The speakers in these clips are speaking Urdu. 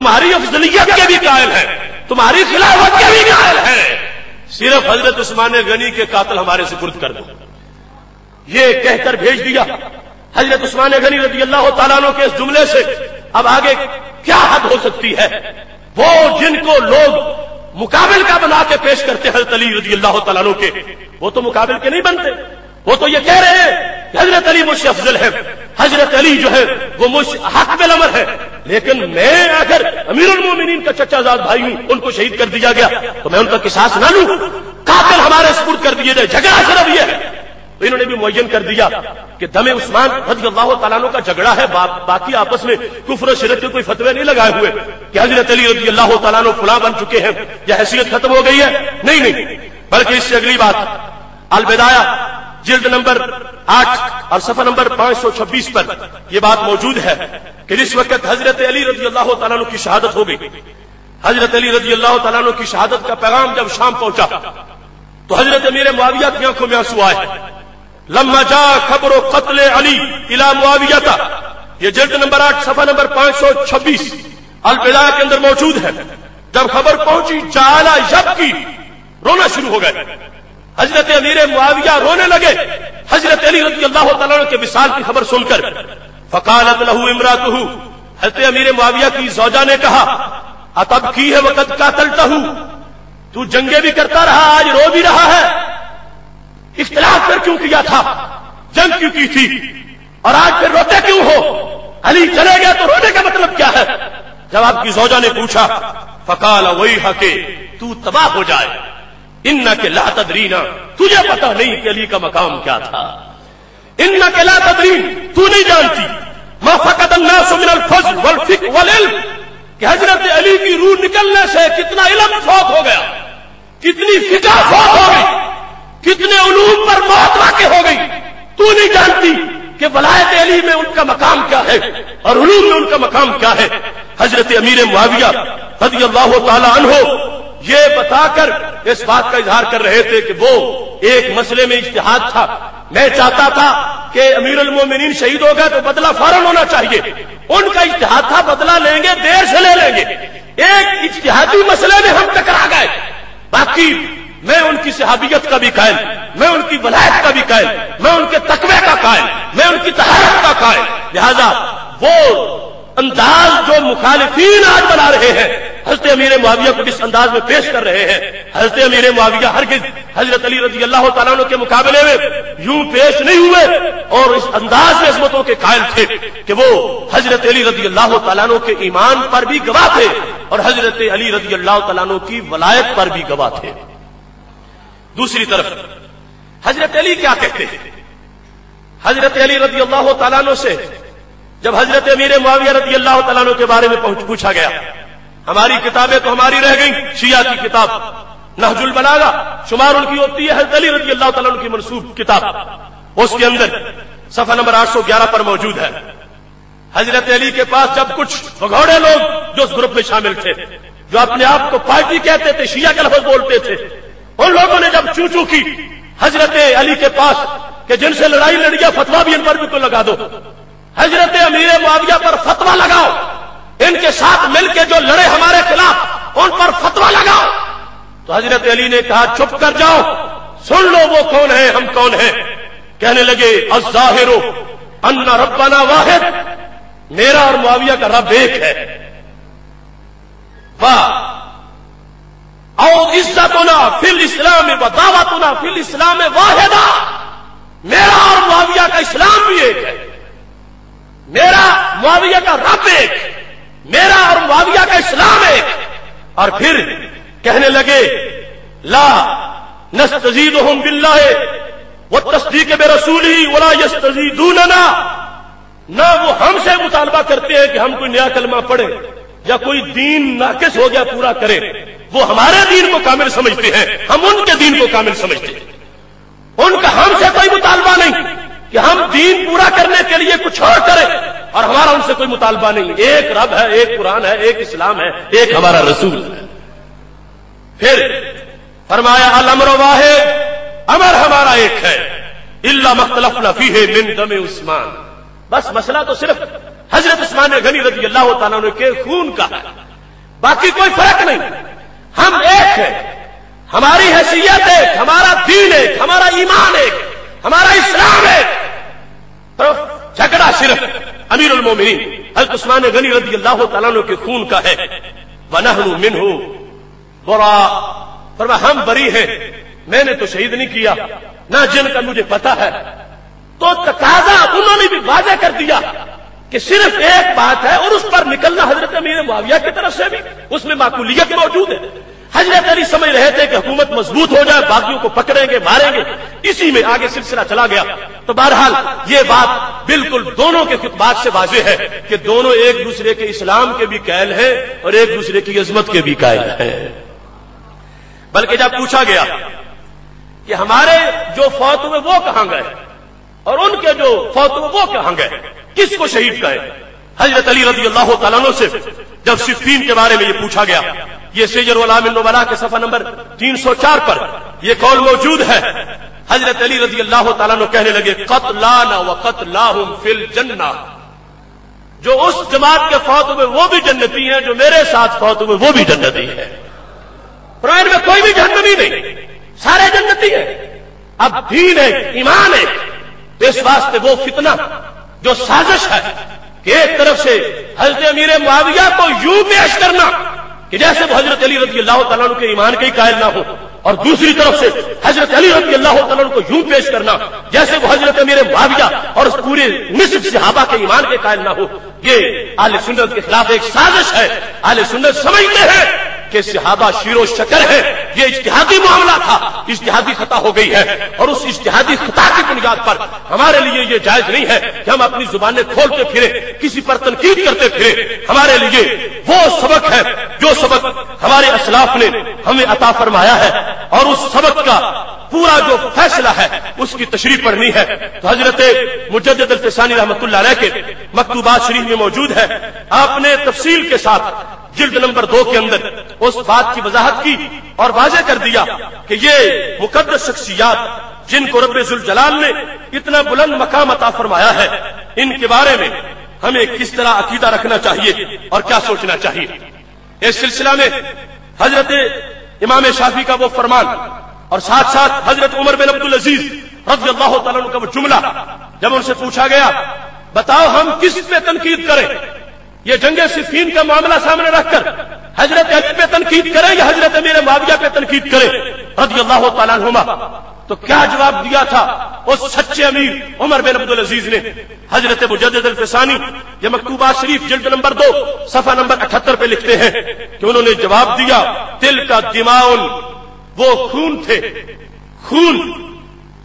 تمہاری افضلیت کے بھی قائل ہیں، تمہاری خلافت کے بھی قائل ہیں، صرف حضرت عثمان غنی کے قاتل ہمارے سپرد کر دو. یہ کہہ کر بھیج دیا. حضرت عثمان غنی رضی اللہ تعالیٰ عنہ کے اس جملے سے اب آگے کیا حد ہو سکتی ہے؟ وہ جن کو لوگ مقابل کا بنا کے پیش کرتے حضرت علی رضی اللہ تعالیٰ عنہ کے، وہ تو مقابل کے نہیں بنتے. وہ تو یہ کہہ رہے ہیں کہ حضرت علی مجھ سے افضل ہے، حضرت علی جو ہے وہ مجھ حق بالامر ہے، لیکن میں اگر امیر المومنین کا چچا زاد بھائی ہوں، ان کو شہید کر دیا گیا تو میں ان کا قصاص نہ لوں، قاتل ہمارے سپرد کر دیے جائے. جھگڑا صرف یہ ہے. تو انہوں نے بھی معین کر دیا کہ دم عثمان رضی اللہ تعالیٰ عنہ کا جھگڑا ہے، باقی آپس میں کفر و شرک کے کوئی فتوے نہیں لگائے ہوئے کہ حضرت علی رضی اللہ تعالیٰ عنہ فلاں بن چکے ہیں یا حیثیت ختم ہو گئی ہے. نہیں، بلکہ اس سے اگلی بات البدایہ جلد نمبر 8 اور صفحہ نمبر 526 پر یہ بات موجود ہے کہ جس وقت حضرت علی رضی اللہ تعالیٰ عنہ کی شہادت ہو گئی، حضرت علی رضی اللہ تعالیٰ عنہ کی شہادت کا پیغام جب شام پہنچا تو حضرت امیر معاویہ کی آنکھوں میں آنسو آئے. لما جاء خبر قتل علی الى معاویہ، یہ جلد نمبر 8 صفحہ نمبر 526 البدایہ کے اندر موجود ہے. جب خبر پہنچی جعل یبکی، رونا شروع ہو گئے. حضرت امیر معاویہ رونے لگے حضرت علی رضی اللہ تعالیٰ عنہ کے وصال کی خبر سن کر. فقالت له امرأته، حضرت امیر معاویہ کی زوجہ نے کہا اتبکی ہے وقد قاتلته، تو جنگیں بھی کرتا رہا آج رو بھی رہا ہے، اختلاف پر کیوں کیا تھا، جنگ کیوں کی تھی، اور آج پھر روتے کیوں ہو؟ علی چلے گئے تو رونے کا مطلب کیا ہے؟ جب آپ کی زوجہ نے پوچھا فقال ویحک، تو تباہ ہو جائے، انک لا تدرینا، تجھے پتا نہیں کہ علی کا مقام کیا تھا، انک لا تدرین، تو نہیں جانتی، ما فقد الناس من الفضل والفقه والعلم، کہ حضرت علی کی روح نکلنے سے کتنا علم فوت ہو گیا، کتنی فقہ فوت ہو گئی، کتنے علوم پر موت واقع ہو گئی. تو نہیں جانتی کہ ولایت علی میں ان کا مقام کیا ہے اور علوم میں ان کا مقام کیا ہے. حضرت امیر معاویہ رضی اللہ تعالی عنہ یہ بتا کر اس بات کا اظہار کر رہے تھے کہ وہ ایک مسئلے میں اجتہاد تھا، میں چاہتا تھا کہ امیر المومنین شہید ہو گئے تو بدلہ فوراً ہونا چاہیے، ان کا اجتہاد تھا بدلہ لیں گے دیر سے لے لیں گے، ایک اجتہادی مسئلے میں ہم ٹکرا گئے. باقی میں ان کی صحابیت کا بھی قائل، میں ان کی ولایت کا بھی قائل، میں ان کے تقوی کا قائل، میں ان کی طہارت کا قائل. لہذا وہ انداز جو مخالفین آج بنا رہے ہیں حضرت امیر معاویہ کو جس انداز میں پیش کر رہے ہیں، حضرت امیر معاویہ ہرگز حضرت علی رضی اللہ تعالیٰ عنہ کے مقابلے میں یوں پیش نہیں ہوئے اور اس انداز میں عظمتوں کے قائل تھے کہ وہ حضرت علی رضی اللہ تعالیٰ عنہ کے ایمان پر بھی گواہ تھے اور حضرت علی رضی اللہ تعالیٰ عنہ کی ولایت پر بھی گواہ تھے. دوسری طرف حضرت علی کیا کہتے ہیں؟ حضرت علی رضی اللہ تعالیٰ عنہ سے جب حضرت امیر معاویہ رضی اللہ تعالیٰ عنہ کے بارے میں پوچھا گیا، ہماری کتابیں تو ہماری رہ گئیں، شیعہ کی کتاب نہج البلاغہ شمار ان کی ہوتی ہے حضرت علی رضی اللہ تعالیٰ عنہ کی منسوب کتاب، اس کے اندر صفحہ نمبر 811 پر موجود ہے. حضرت علی کے پاس جب کچھ بگوڑے لوگ جو اس گروپ میں شامل تھے، جو اپنے آپ کو پارٹی کہتے تھے، شیعہ کا لفظ بولتے تھے، ان لوگوں نے جب چو کی حضرت علی کے پاس کہ جن سے لڑائی لڑیا فتویٰ بھی ان پر بھی تو لگا دو، حضرت امیر معاویہ پر فتویٰ لگاؤ، ان کے ساتھ مل کے جو لڑے ہمارے خلاف ان پر فتویٰ لگاؤ. تو حضرت علی نے کہا چپ کر جاؤ، سن لو وہ کون ہے ہم کون ہیں. کہنے لگے الظاہر ان ربنا واحد، میرا اور معاویہ کا رب ایک ہے. او عزتنا فی الاسلام و دعوتنا فی الاسلام واحدہ، میرا اور معاویہ کا اسلام بھی ایک ہے، میرا معاویہ کا رب ایک، میرا اور معاویہ کا اسلام ایک. اور پھر کہنے لگے لا نستزیدہم باللہ والتصدیق برسولہ ولا یستزیدوننا، نہ وہ ہم سے مطالبہ کرتے ہیں کہ ہم کوئی نیا کلمہ پڑھیں یا کوئی دین ناقص ہو گیا پورا کریں، وہ ہمارے دین کو کامل سمجھتے ہیں، ہم ان کے دین کو کامل سمجھتے ہیں. ان کا ہم سے کوئی مطالبہ نہیں کہ ہم دین پورا کرنے کے لیے کچھ اور کریں، اور ہمارا ان سے کوئی مطالبہ نہیں. ایک رب ہے، ایک قرآن ہے، ایک اسلام ہے، ایک ہمارا رسول ہے. پھر فرمایا الامر واحد، امر ہمارا ایک ہے، الا ما اختلفنا فیہ من دم عثمان، بس مسئلہ تو صرف حضرت عثمان غنی رضی اللہ تعالیٰ عنہ کے خون کا ہے. باقی کوئی فرق نہیں، ہم ایک ہیں، ہماری حیثیت ایک، ہمارا دین ایک، ہمارا ایمان ایک، ہمارا اسلام ایک۔ تو جھگڑا صرف امیر المومنین حضرت عثمان غنی رضی اللہ تعالیٰ عنہ کے خون کا ہے۔ وَنَحْنُ مِنْهُ بَرَاءٌ، فرمایا ہم بری ہیں، میں نے تو شہید نہیں کیا، نہ جن کا مجھے پتا ہے۔ تو تقاضا انہوں نے بھی واضح کر دیا کہ صرف ایک بات ہے، اور اس پر نکلنا حضرت امیر معاویہ کی طرف سے بھی اس میں معقولیت موجود ہے۔ حضرت علی سمجھ رہے تھے کہ حکومت مضبوط ہو جائے، باقیوں کو پکڑیں گے ماریں گے، اسی میں آگے سلسلہ چلا گیا۔ تو بہرحال یہ بات بالکل دونوں کے خطبات سے واضح ہے کہ دونوں ایک دوسرے کے اسلام کے بھی قائل ہیں اور ایک دوسرے کی عظمت کے بھی قائل ہیں۔ بلکہ جب پوچھا گیا کہ ہمارے جو فوت ہوئے وہ کہاں گئے اور ان کے جو فوت ہوئے وہ کہاں گئے، کس کو شہید کہے، حضرت علی رضی اللہ تعالیٰ عنہ سے جب صفین کے بارے میں یہ پوچھا گیا، یہ سیر اعلام النبلاء کے صفحہ نمبر 304 پر یہ قول موجود ہے۔ حضرت علی رضی اللہ تعالیٰ عنہ کہنے لگے قتلانا وقتلاہم فی الجنہ، جو اس جماعت کے فوت ہوئے وہ بھی جنتی ہیں، جو میرے ساتھ فوت ہوئے وہ بھی جنتی ہیں۔ قرآن میں کوئی بھی جہنمی نہیں، سارے جنتی ہیں۔ اب دین ہے، ایمان ہے، تو اس واسطے وہ فتنہ جو سازش ہے کہ ایک طرف سے حضرت امیر معاویہ کو یوں پیش کرنا کہ جیسے وہ حضرت علی رضی اللہ تعالیٰ عنہ کے ایمان کے ہی قائل نہ ہو، اور دوسری طرف سے حضرت علی رضی اللہ تعالیٰ عنہ کو یوں پیش کرنا جیسے وہ حضرت امیر معاویہ اور اس پورے نصف صحابہ کے ایمان کے قائل نہ ہو، یہ اہل سنت کے خلاف ایک سازش ہے۔ اہل سنت سمجھتے ہیں کہ صحابہ شیر و شکر ہے، یہ اجتہادی معاملہ تھا، اجتہادی خطا ہو گئی ہے، اور اس اجتہادی خطا کی بنیاد پر ہمارے لیے یہ جائز نہیں ہے کہ ہم اپنی زبانیں کھولتے پھریں، کسی پر تنقید کرتے پھریں۔ ہمارے لیے وہ سبق ہے جو سبق ہمارے اسلاف نے ہمیں عطا فرمایا ہے، اور اس سبق کا پورا جو فیصلہ ہے اس کی تشریح پڑھنی ہے۔ تو حضرت مجدد الفسانی رحمۃ اللہ علیہ کے مکتوبات شریف میں موجود ہے، آپ نے تفصیل کے ساتھ جلد نمبر 2 کے اندر اس بات کی وضاحت کی اور واضح کر دیا کہ یہ مقدس شخصیات جن کو رب ذوالجلال نے اتنا بلند مقام عطا فرمایا ہے، ان کے بارے میں ہمیں کس طرح عقیدہ رکھنا چاہیے اور کیا سوچنا چاہیے۔ اس سلسلہ میں حضرت امام شافعی کا وہ فرمان اور ساتھ ساتھ حضرت عمر بن عبدالعزیز رضی اللہ تعالیٰ عنہ کا وہ جملہ، جب ان سے پوچھا گیا بتاؤ ہم کس پہ تنقید کریں، یہ جنگ صفین کا معاملہ سامنے رکھ کر حضرت علی پہ تنقید کریں یا حضرت امیر معاویہ پہ تنقید کریں رضی اللہ تعالیٰ عنہما، تو کیا جواب دیا تھا اس سچے امیر عمر بن عبدالعزیز نے؟ حضرت مجدد الفسانی یہ مکتوبات شریف جلد نمبر 2 صفحہ نمبر 78 پہ لکھتے ہیں کہ انہوں نے جواب دیا تل کا دماؤن، وہ خون تھے، خون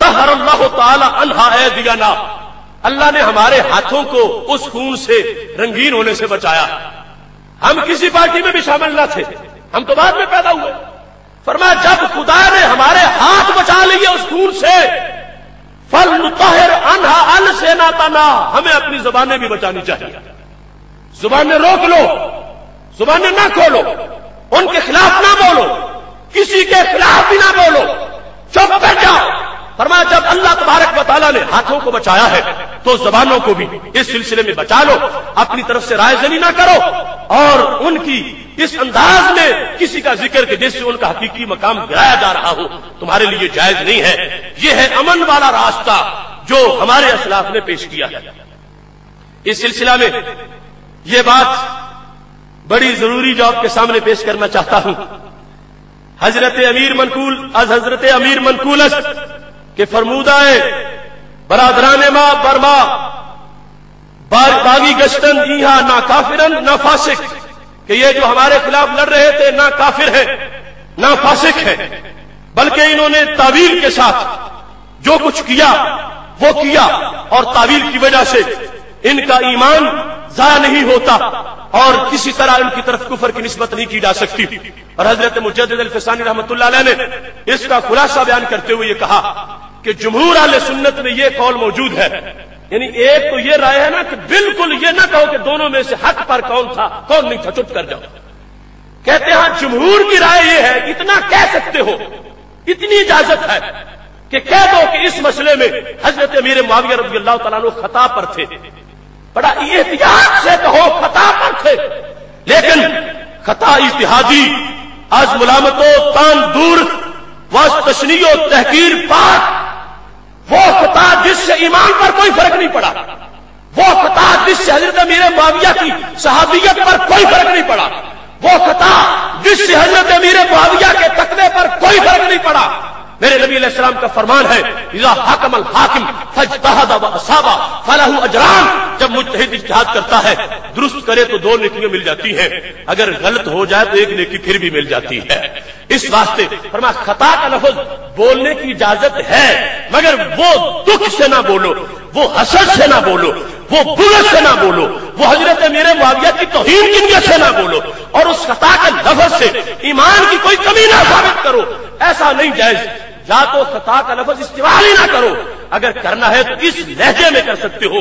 طہر اللہ تعالی عنہا ایدینا، اللہ نے ہمارے ہاتھوں کو اس خون سے رنگین ہونے سے بچایا۔ ہم کسی پارٹی میں بھی شامل نہ تھے، ہم تو بعد میں پیدا ہوئے۔ فرمایا جب خدا نے ہمارے ہاتھ بچا لیے اس خون سے، فلنطہر عنہا السنتنا، ہمیں اپنی زبانیں بھی بچانی چاہیے۔ زبانیں روک لو، زبانیں نہ کھولو، ان کے خلاف نہ بولو، کسی کے خلاف بھی نہ بولو، چپ بیٹھ جاؤ۔ فرمایا جب اللہ تبارک و تعالیٰ نے ہاتھوں کو بچایا ہے تو زبانوں کو بھی اس سلسلے میں بچا لو، اپنی طرف سے رائے زنی نہ کرو، اور ان کی اس انداز میں کسی کا ذکر کہ جس سے ان کا حقیقی مقام گرایا جا رہا ہو تمہارے لیے جائز نہیں ہے۔ یہ ہے امن والا راستہ جو ہمارے اسلاف نے پیش کیا ہے۔ اس سلسلہ میں یہ بات بڑی ضروری جو آپ کے سامنے پیش کرنا چاہتا ہوں، حضرت امیر منقول است کہ فرمودہ ہے برادران ما برما باغی گشتن ایہا نہ کافرن نہ فاسق، کہ یہ جو ہمارے خلاف لڑ رہے تھے نہ کافر ہیں نہ فاسق ہیں، بلکہ انہوں نے تعویل کے ساتھ جو کچھ کیا وہ کیا، اور تعویل کی وجہ سے ان کا ایمان ضائع نہیں ہوتا اور کسی طرح ان کی طرف کفر کی نسبت نہیں کی جا سکتی۔ اور حضرت مجدد الفسانی رحمۃ اللہ علیہ نے اس کا خلاصہ بیان کرتے ہوئے یہ کہا کہ جمہور اہل سنت میں یہ قول موجود ہے، یعنی ایک تو یہ رائے ہے نا کہ بالکل یہ نہ کہو کہ دونوں میں سے حق پر کون تھا کون نہیں تھا، چپ کر جاؤ۔ کہتے ہیں جمہور کی رائے یہ ہے، اتنا کہہ سکتے ہو، اتنی اجازت ہے کہ کہہ دو کہ اس مسئلے میں حضرت امیر معاویہ رضی اللہ تعالیٰ عنہ خطا پر تھے، بڑا احتیاط سے کہو خطا پر تھے، لیکن خطا اجتہادی از ملامت و تان دور واس تشنیع و تحقیر پاک، وہ خطا جس سے ایمان پر کوئی فرق نہیں پڑا، وہ خطا جس سے حضرت امیر معاویہ کی صحابیت پر کوئی فرق نہیں پڑا، وہ خطا جس سے حضرت امیر معاویہ کے تقوی پر کوئی فرق نہیں پڑا۔ میرے نبی علیہ السلام کا فرمان ہے اذا حکم الحاکم فاجتہد واصاب فلہ اجران، جب مجتہد اجتہاد کرتا ہے درست کرے تو 2 نیکیاں مل جاتی ہیں، اگر غلط ہو جائے تو 1 نیکی پھر بھی مل جاتی ہے۔ اس واسطے فرمایا خطا کا لفظ بولنے کی اجازت ہے، مگر وہ دکھ سے نہ بولو، وہ حسد سے نہ بولو، وہ بغض سے نہ بولو، وہ حضرت امیر معاویہ کی توہین کی نیت سے نہ بولو، اور اس خطا کے لفظ سے ایمان کی کوئی کمی نہ ثابت کرو، ایسا نہیں جائز۔ یا تو خطا کا لفظ استعمال ہی نہ کرو، اگر کرنا ہے تو اس لہجے میں کر سکتے ہو